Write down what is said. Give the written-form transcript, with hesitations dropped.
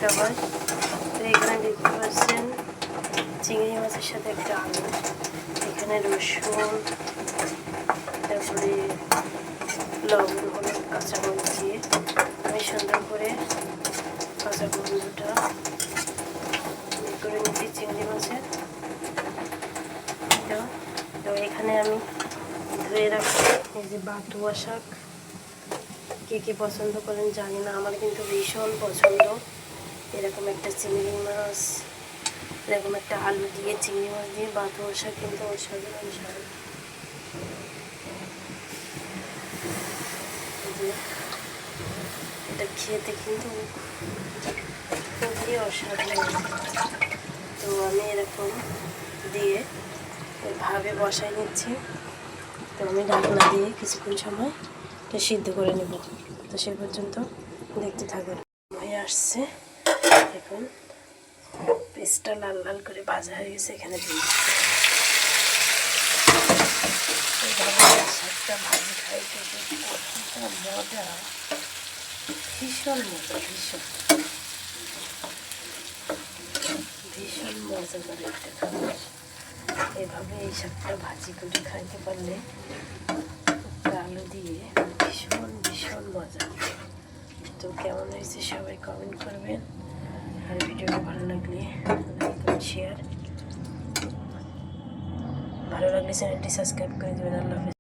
সবাই। তো এখানে দেখতে পাচ্ছেন চিংড়ি মাছের সাথে একটা আলু, এখানে রসুন, তারপরে লবণ, হলুদ, কাঁচামরিচ দিয়ে আমি সুন্দর করে কাঁচা গন্ধটা করে নিচ্ছি চিংড়ি মাছের। তো এখানে আমি ধুয়ে রাখছি এই যে বাটুয়া শাক। কে কে পছন্দ করেন জানি না, আমার কিন্তু ভীষণ পছন্দ। এরকম একটা চিংড়ি মাছ, এরকম একটা আলু দিয়ে চিংড়ি মাছ দিয়ে বাটুয়া শাক কিন্তু অসাধারণ স্বাদ। এটা খেতে কিন্তু খুবই অসাধারণ। তো আমি এরকম দিয়ে ভাবে বসাই নিচ্ছি। তো আমি ঢাকনা দিয়ে কিছুক্ষণ সময় এটা সিদ্ধ করে নেব। তো সে পর্যন্ত দেখতে থাকুন। হয়ে আসছে, এখন পেস্টটা লাল লাল করে ভাজা হয়ে গেছে। এখানে দিয়ে শাকটা ভাজি খাইতে মজা, ভীষণ মজা, ভীষণ মজা করে একটা খাবার। এভাবে এই শাকটা ভাজি করে খাইতে পারলে আলু দিয়ে ভীষণ মজা। তো কেমন হয়েছে সবাই কমেন্ট করবেন, আর ভিডিওটা ভালো লাগলে লাইক শেয়ার, ভালো লাগলে চ্যানেলটি সাবস্ক্রাইব করে দেবেন। আল্লাহ হাফেজ।